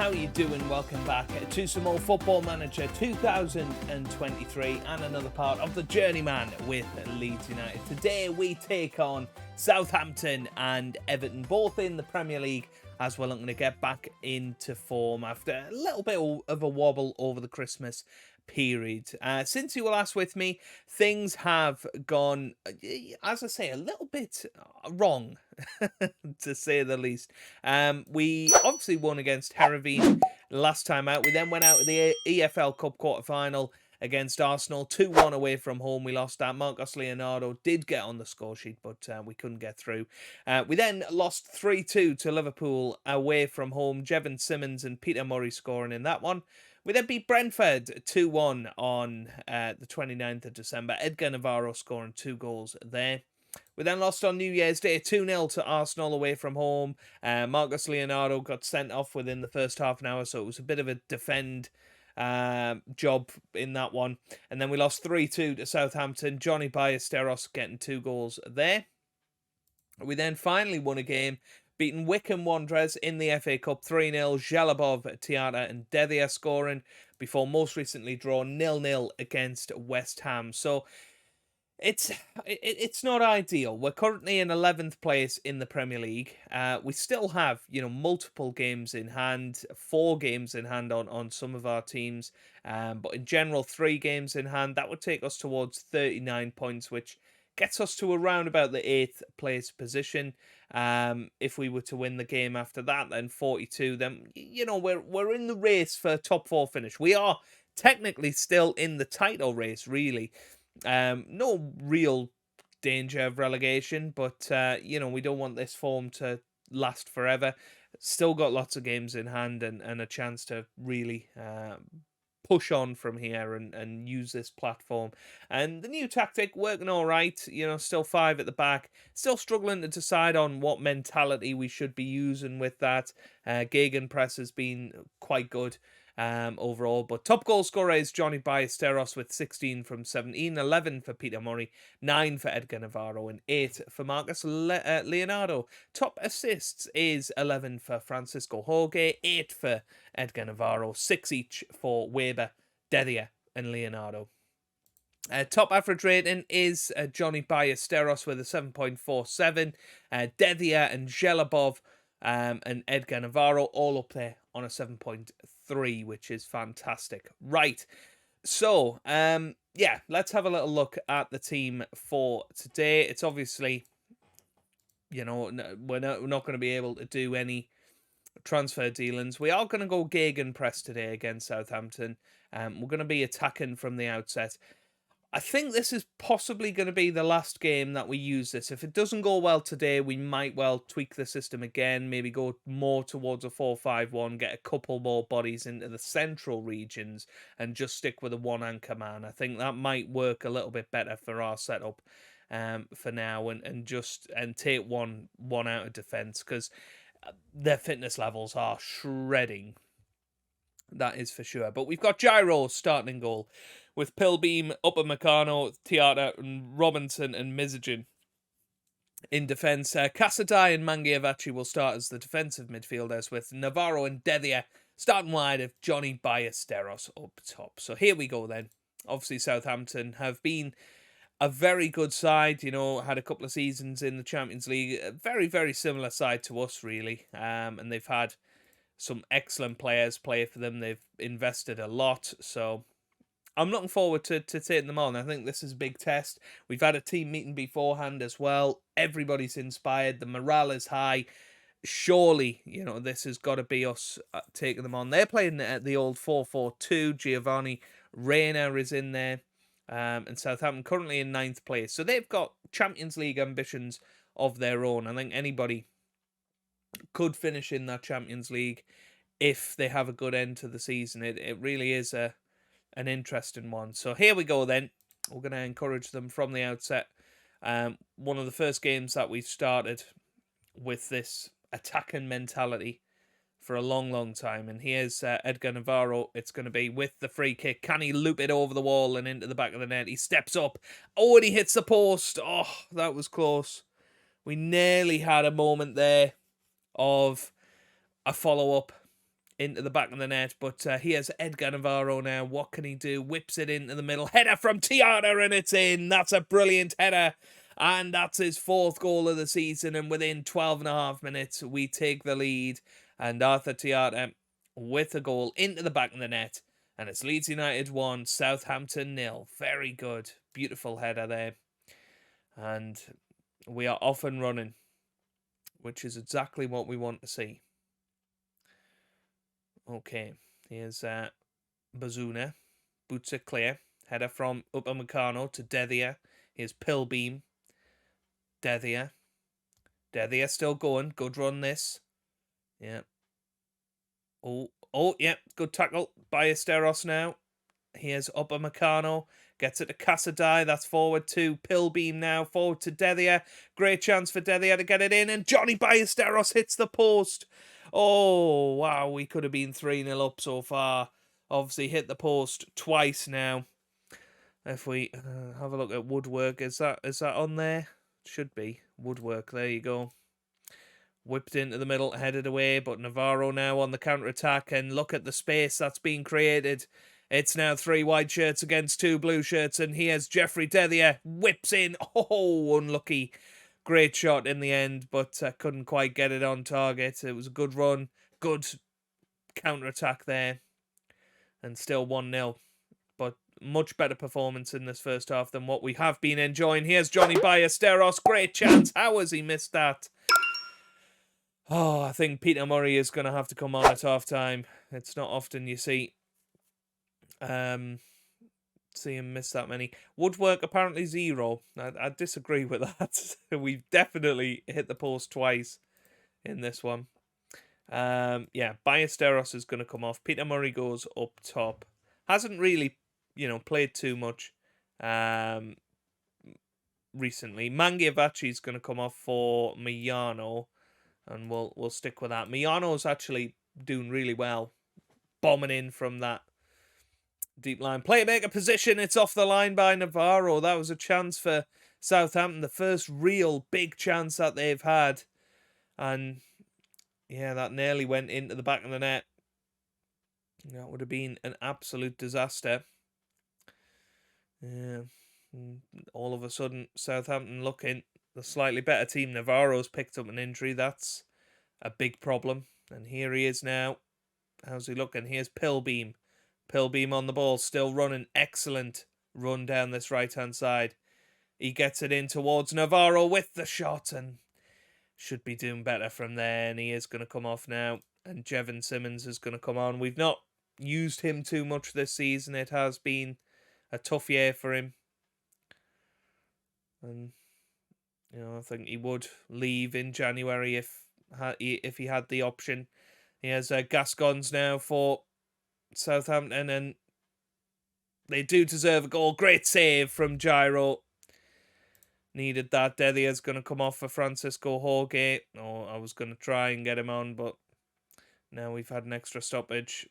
how are you doing? Welcome back to some more Football Manager 2023 and another part of the Journeyman with Leeds United. Today we take on Southampton and Everton, both in the Premier League, as we're looking to get back into form after a little bit of a wobble over the Christmas period. Since you were last with me, things have gone, as I say, a little bit wrong, to say the least. We obviously won against Hereveen last time out. We then went out to the EFL Cup quarter-final against Arsenal, 2-1 away from home. We lost that. Marcos Leonardo did get on the score sheet, but we couldn't get through. We then lost 3-2 to Liverpool away from home. Jevon Simmons and Peter Murray scoring in that one. We then beat Brentford 2-1 on the 29th of December. Edgar Navarro scoring 2 goals there. We then lost on New Year's Day 2-0 to Arsenal away from home. Marcos Leonardo got sent off within the first half an hour, so it was a bit of a defend job in that one. And then we lost 3-2 to Southampton. Johnny Ballesteros getting 2 goals there. We then finally won a game, beating Wycombe Wanderers in the FA Cup 3-0. Zhalabov, Tiata and Dedhia scoring, before most recently drawing 0-0 against West Ham. So it's not ideal. We're currently in 11th place in the Premier League. We still have, multiple games in hand, 4 games in hand on some of our teams. But in general, 3 games in hand. That would take us towards 39 points, which gets us to around about the 8th place position. If we were to win the game after that, then 42, then, we're in the race for a top 4 finish. We are technically still in the title race, really. No real danger of relegation, but, we don't want this form to last forever. Still got lots of games in hand and a chance to really push on from here and use this platform. And the new tactic working all right, still 5 at the back, still struggling to decide on what mentality we should be using with that. Gegenpress has been quite good overall, but top goal scorer is Johnny Ballesteros with 16 from 17, 11 for Peter Murray, 9 for Edgar Navarro and 8 for Marcos Leonardo. Top assists is 11 for Francisco Jorge, 8 for Edgar Navarro, 6 each for Weber, Dedhia and Leonardo. Top average rating is Johnny Ballesteros with a 7.47, Dedhia and Zhalabov and Edgar Navarro all up there on a 7.3, which is fantastic. Right, so, let's have a little look at the team for today. It's obviously, we're not going to be able to do any transfer dealings. We are going to go gegenpress today against Southampton. We're going to be attacking from the outset. I think this is possibly going to be the last game that we use this. If it doesn't go well today, we might well tweak the system again, maybe go more towards a 4-5-1, get a couple more bodies into the central regions and just stick with a 1 anchor man. I think that might work a little bit better for our setup for now and take one out of defence, because their fitness levels are shredding. That is for sure. But we've got Gyro starting in goal, with Pilbeam, Upamecano, Tiata, and Robinson and Mizogen in defence. Casadei and Mangiavachi will start as the defensive midfielders, with Navarro and Dedhia starting wide of Johnny Ballesteros up top. So here we go then. Obviously Southampton have been a very good side, had a couple of seasons in the Champions League. A very, very similar side to us, really. And they've had some excellent players play for them. They've invested a lot, so I'm looking forward to taking them on. I think this is a big test. We've had a team meeting beforehand as well. Everybody's inspired. The morale is high. Surely, this has got to be us taking them on. They're playing at the old 4-4-2. Giovanni Reina is in there. And Southampton currently in 9th place. So they've got Champions League ambitions of their own. I think anybody could finish in that Champions League if they have a good end to the season. It really is an interesting one. So here we go then. We're going to encourage them from the outset. One of the first games that we've started with this attacking mentality for a long, long time. And here's Edgar Navarro. It's going to be with the free kick. Can he loop it over the wall and into the back of the net? He steps up. Oh, and he hits the post. Oh, that was close. We nearly had a moment there of a follow-up. into the back of the net, but here's Edgar Navarro now. What can he do? Whips it into the middle. Header from Tiata, and it's in. That's a brilliant header. And that's his 4th goal of the season. And within 12.5 minutes, we take the lead. And Arthur Tiata with a goal into the back of the net. And it's Leeds United 1, Southampton 0. Very good. Beautiful header there. And we are off and running, which is exactly what we want to see. Okay, here's Bazuna, boots it clear, header from Upamecano to Dedia. Here's Pilbeam, Dedia still going, good run this. Yeah. Oh, yeah, good tackle by Esteros now. Here's Upamecano, gets it to Casadai, that's forward to Pilbeam now, forward to Dedia. Great chance for Dedia to get it in, and Johnny Ballesteros hits the post. Oh, wow, we could have been 3-0 up so far. Obviously hit the post twice now. If we have a look at Woodwork, is that on there? Should be. Woodwork, there you go. Whipped into the middle, headed away, but Navarro now on the counter-attack, and look at the space that's being created. It's now 3 white shirts against 2 blue shirts, and here's Jeffrey Dedia, whips in. Oh, unlucky. Great shot in the end, but couldn't quite get it on target. It was a good run, good counter-attack there, and still 1-0. But much better performance in this first half than what we have been enjoying. Here's Johnny Ballesteros, great chance. How has he missed that? Oh, I think Peter Murray is going to have to come on at half-time. It's not often you see him miss that many. Woodwork apparently 0. I disagree with that. We've definitely hit the post twice in this one. Yeah, Ballesteros is going to come off. Peter Murray goes up top. Hasn't really, played too much recently. Mangiavachi is going to come off for Miyano, and we'll stick with that. Miyano's actually doing really well, bombing in from that deep line. Playmaker position, it's off the line by Navarro. That was a chance for Southampton, the first real big chance that they've had. And yeah, that nearly went into the back of the net. That would have been an absolute disaster. Yeah. All of a sudden, Southampton looking the slightly better team. Navarro's picked up an injury. That's a big problem. And here he is now. How's he looking? Here's Pilbeam. Pilbeam on the ball, still running. Excellent run down this right-hand side. He gets it in towards Navarro with the shot, and should be doing better from there. And he is going to come off now. And Jevon Simmons is going to come on. We've not used him too much this season. It has been a tough year for him. And, I think he would leave in January if he had the option. He has Gascons now for Southampton, and they do deserve a goal. Great save from Gyro. Needed that. Dedia's going to come off for Francisco Jorge. Oh, I was going to try and get him on, but now we've had an extra stoppage.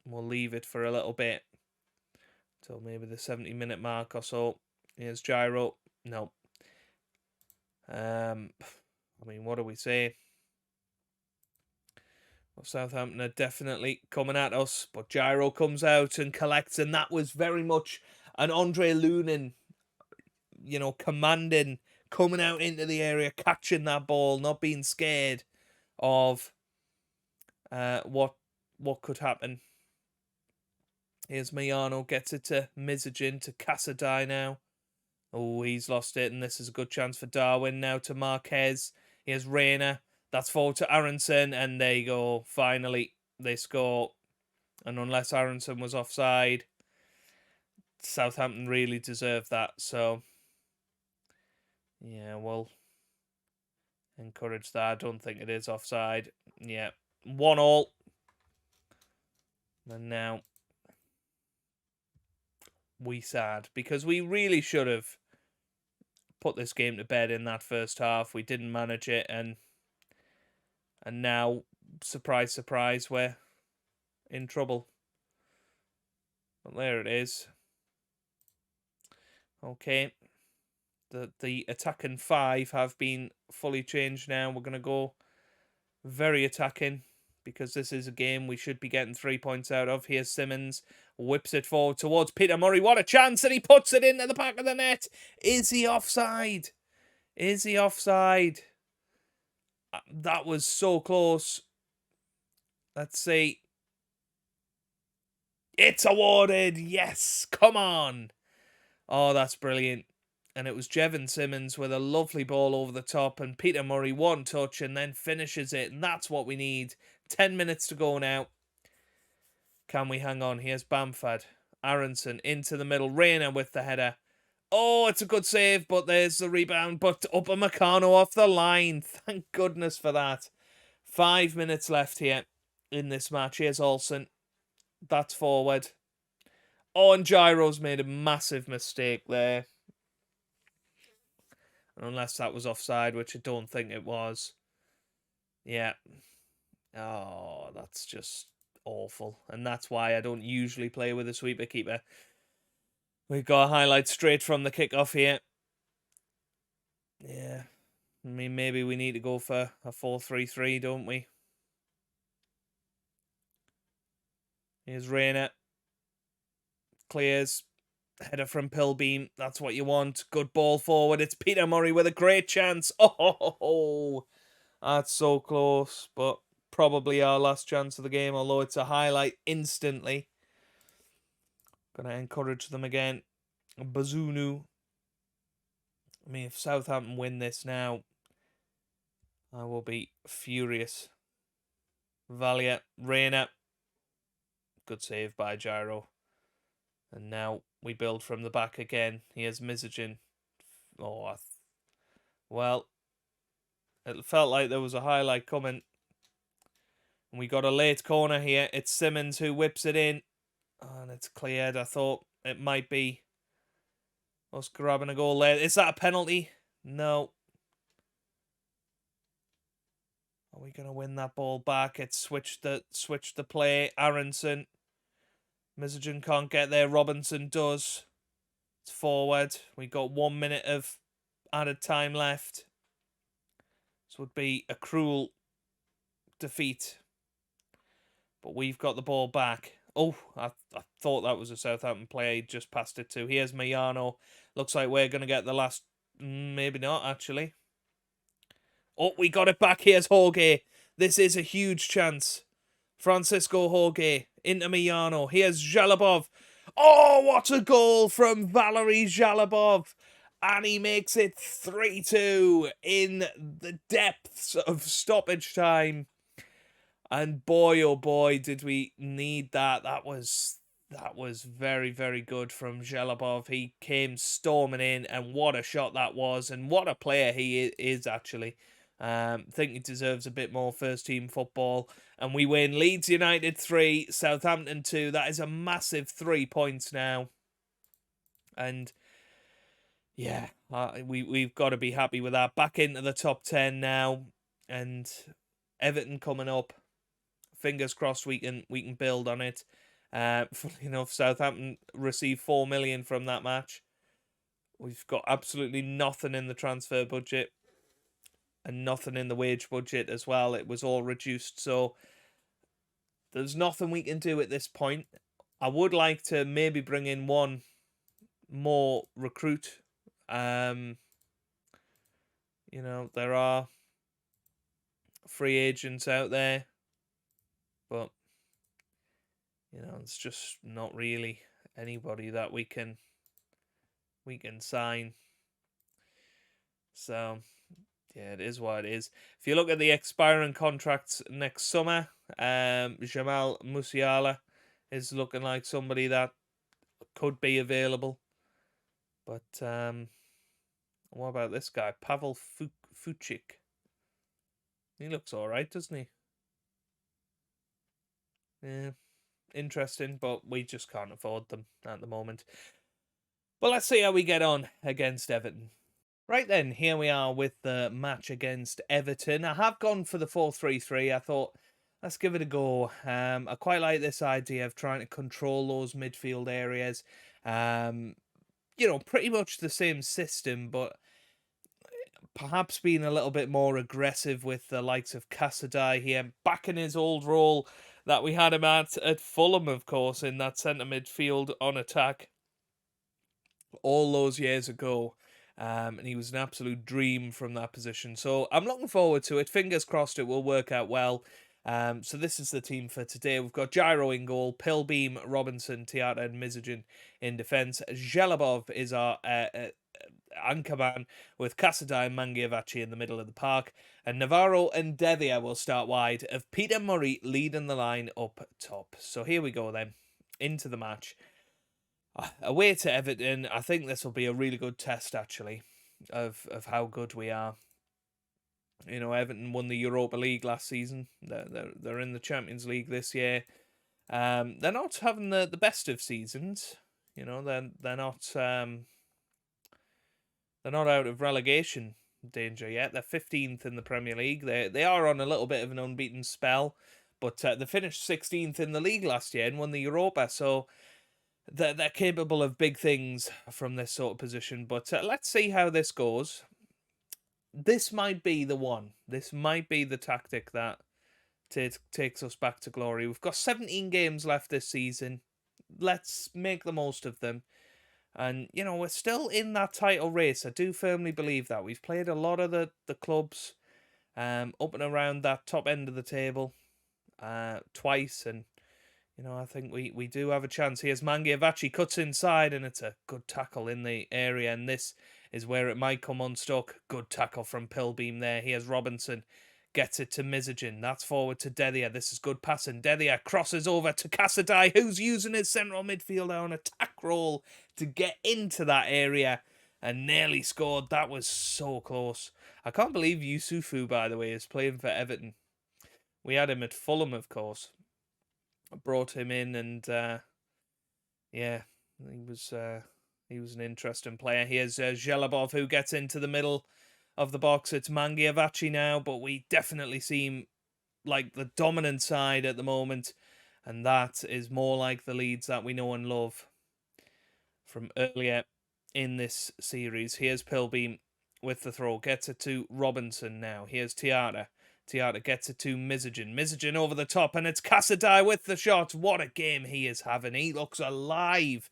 We'll leave it for a little bit, till maybe the 70-minute mark or so. Here's Gyro. No. What do we say? Well, Southampton are definitely coming at us, but Gyro comes out and collects, and that was very much an Andre Lunin, commanding, coming out into the area, catching that ball, not being scared of what could happen. Here's Miyano, gets it to Mizajin, to Casadai now. Oh, he's lost it, and this is a good chance for Darwin now to Marquez. Here's Reina. That's forward to Aronson, and there you go. Finally, they score. And unless Aronson was offside, Southampton really deserved that. So, yeah, we'll encourage that. I don't think it is offside. Yeah, 1-1. And now we sad, because we really should have put this game to bed in that first half. We didn't manage it, and now, surprise, surprise, we're in trouble. But there it is. Okay. The attacking 5 have been fully changed now. We're going to go very attacking, because this is a game we should be getting 3 points out of. Here's Simmons, whips it forward towards Peter Murray. What a chance, and he puts it into the back of the net. Is he offside? Is he offside? That was so close. Let's see. It's awarded. Yes, come on. Oh, that's brilliant. And it was Jevon Simmons with a lovely ball over the top, and Peter Murray one touch and then finishes it. And that's what we need. 10 minutes to go now. Can we hang on? Here's Bamford. Aronson into the middle. Reina with the header. Oh, it's a good save, but there's the rebound. But Upamecano off the line. Thank goodness for that. 5 minutes left here in this match. Here's Olsen. That's forward. Oh, and Gyro's made a massive mistake there. Unless that was offside, which I don't think it was. Yeah. Oh, that's just awful. And that's why I don't usually play with a sweeper keeper. We've got a highlight straight from the kickoff here. Yeah. I mean, maybe we need to go for a 4-3-3, don't we? Here's Reina. Clears. Header from Pilbeam. That's what you want. Good ball forward. It's Peter Murray with a great chance. Oh, that's so close. But probably our last chance of the game, although it's a highlight instantly. Going to encourage them again. Bazunu. I mean, if Southampton win this now, I will be furious. Valia. Reina. Good save by Gyro. And now we build from the back again. Here's Mizogin. Oh, well, it felt like there was a highlight coming. And we got a late corner here. It's Simmons who whips it in. And it's cleared. I thought it might be us grabbing a goal there. Is that a penalty? No. Are we going to win that ball back? It's switched the play. Aronson. Mizogin can't get there. Robinson does. It's forward. We got 1 minute of added time left. This would be a cruel defeat. But we've got the ball back. Oh, I thought that was a Southampton play. Just passed it to. Here's Mayano. Looks like we're going to get the last... Maybe not, actually. Oh, we got it back. Here's Jorge. This is a huge chance. Francisco Jorge into Mayano. Here's Zhalabov. Oh, what a goal from Valery Zhalabov. And he makes it 3-2 in the depths of stoppage time. And boy, oh boy, did we need that. That was very, very good from Zhalabov. He came storming in, and what a shot that was. And what a player he is, actually. Think he deserves a bit more first-team football. And we win. Leeds United 3, Southampton 2. That is a massive 3 points now. And, yeah, we've got to be happy with that. Back into the top 10 now. And Everton coming up. Fingers crossed we can build on it. Funny enough, Southampton received 4 million from that match. We've got absolutely nothing in the transfer budget. And nothing in the wage budget as well. It was all reduced. So there's nothing we can do at this point. I would like to maybe bring in one more recruit. You know, there are free agents out there. But, you know, it's just not really anybody that we can sign. So... yeah, it is what it is. If you look at the expiring contracts next summer, Jamal Musiala is looking like somebody that could be available. But what about this guy, Pavel Fuchik? He looks all right, doesn't he? Yeah, interesting, but we just can't afford them at the moment. But let's see how we get on against Everton. Right then, here we are with the match against Everton. I have gone for the 4-3-3. I thought, let's give it a go. I quite like this idea of trying to control those midfield areas. You know, pretty much the same system, but perhaps being a little bit more aggressive with the likes of Cassadai here, back in his old role that we had him at Fulham, of course, in that centre midfield on attack all those years ago. And he was an absolute dream from that position. So I'm looking forward to it. Fingers crossed it will work out well. So this is the team for today. We've got Gyro in goal, Pilbeam, Robinson, Tiata and Mizogen in defence. Zhelabov is our anchorman, with Cassadai and Mangiavachi in the middle of the park. And Navarro and Devia will start wide, of Peter Murray leading the line up top. So here we go then, into the match. Away to Everton, I think this will be a really good test, actually, of how good we are. You know, Everton won the Europa League last season. They're in the Champions League this year. They're not having the best of seasons. You know, they're not out of relegation danger yet. They're 15th in the Premier League. They are on a little bit of an unbeaten spell, but they finished 16th in the league last year and won the Europa. So they're capable of big things from this sort of position. But let's see how this goes. This might be the one. This might be the tactic that takes us back to glory. We've got 17 games left this season. Let's make the most of them. And, you know, we're still in that title race. I do firmly believe that. We've played a lot of the clubs up and around that top end of the table twice. And, you know, I think we do have a chance. Here's Mangiavachi, cuts inside, and it's a good tackle in the area. And this is where it might come unstuck. Good tackle from Pilbeam there. Here's Robinson. Gets it to Mizogen. That's forward to Dedia. This is good passing. Dedia crosses over to Cassadai, who's using his central midfielder on attack roll to get into that area and nearly scored. That was so close. I can't believe Yusufu, by the way, is playing for Everton. We had him at Fulham, of course. I brought him in, and yeah, he was an interesting player. Here's Zhelabov, who gets into the middle of the box. It's Mangiavachi now, but we definitely seem like the dominant side at the moment, and that is more like the Leeds that we know and love from earlier in this series. Here's Pilbeam with the throw, gets it to Robinson now. Here's Tiata. Tiata gets it to Mizogen. Mizogen over the top, and it's Cassadai with the shot. What a game he is having. He looks alive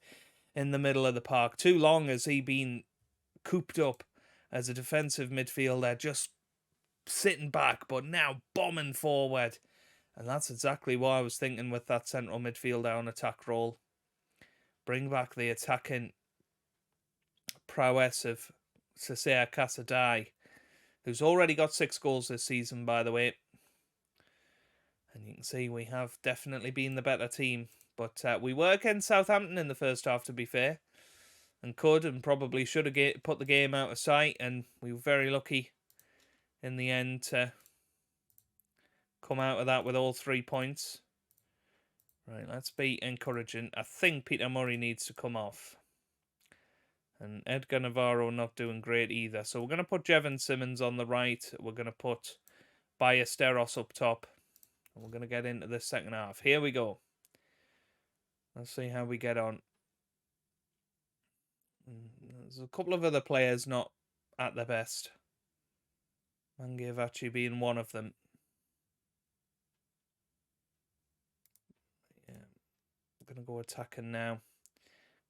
in the middle of the park. Too long has he been cooped up as a defensive midfielder, just sitting back, but now bombing forward. And that's exactly what I was thinking with that central midfielder on attack roll. Bring back the attacking prowess of Sesea Cassadai, who's already got 6 goals this season, by the way. And you can see we have definitely been the better team. But we were against Southampton in the first half, to be fair, and could and probably should have put the game out of sight, and we were very lucky in the end to come out of that with all 3 points. Right, let's be encouraging. I think Peter Murray needs to come off. And Edgar Navarro not doing great either. So we're going to put Jevon Simmons on the right. We're going to put Ballesteros up top. And we're going to get into the second half. Here we go. Let's see how we get on. There's a couple of other players not at their best. Mangiavachi being one of them. Yeah, I'm going to go attacking now.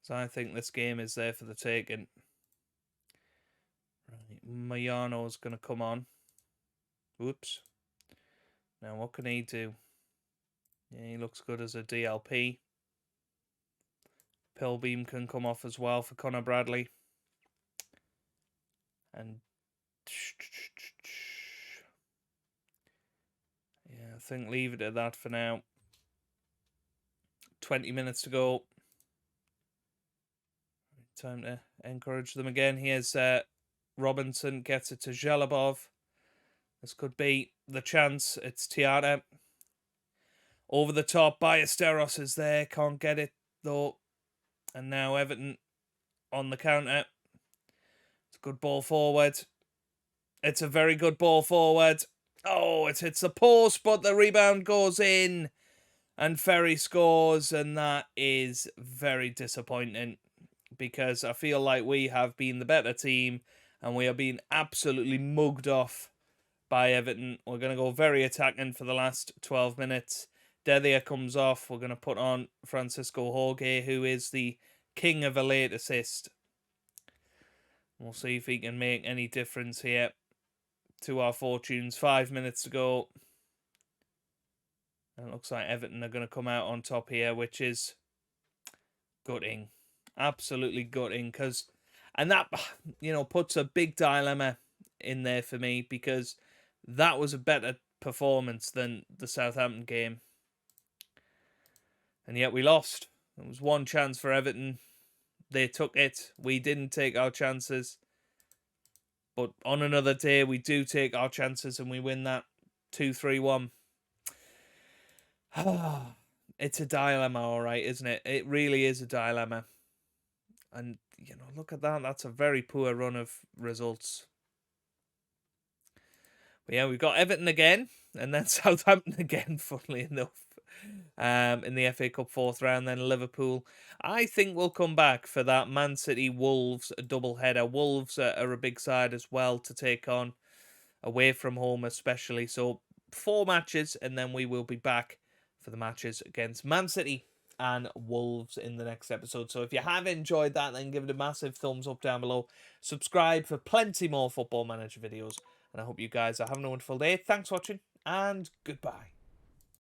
So I think this game is there for the taking. Right, Mayano's going to come on. Whoops. Now what can he do? Yeah, he looks good as a DLP. Pilbeam can come off as well for Connor Bradley. And yeah, I think leave it at that for now. 20 minutes to go. Time to encourage them again. Here's Robinson, gets it to Zhelabov. This could be the chance. It's Tiata. Over the top, Ballesteros is there. Can't get it though. And now Everton on the counter. It's a good ball forward. It's a very good ball forward. Oh, it hits the post, but the rebound goes in. And Ferry scores, and that is very disappointing, because I feel like we have been the better team and we are being absolutely mugged off by Everton. We're going to go very attacking for the last 12 minutes. Delia comes off. We're going to put on Francisco Jorge, who is the king of a late assist. We'll see if he can make any difference here to our fortunes. 5 minutes to go. And it looks like Everton are going to come out on top here, which is gutting. Absolutely gutting. And that, puts a big dilemma in there for me, because that was a better performance than the Southampton game. And yet we lost. There was one chance for Everton. They took it. We didn't take our chances. But on another day, we do take our chances and we win that 2-3-1. It's a dilemma, all right, isn't it? It really is a dilemma. And, look at that. That's a very poor run of results. But yeah, we've got Everton again, and then Southampton again, funnily enough, in the FA Cup fourth round, then Liverpool. I think we'll come back for that Man City Wolves doubleheader. Wolves are a big side as well to take on, away from home especially. So 4 matches, and then we will be back for the matches against Man City and Wolves in the next episode. So if you have enjoyed that, then give it a massive thumbs up down below. Subscribe for plenty more Football Manager videos. And I hope you guys are having a wonderful day. Thanks for watching, and goodbye.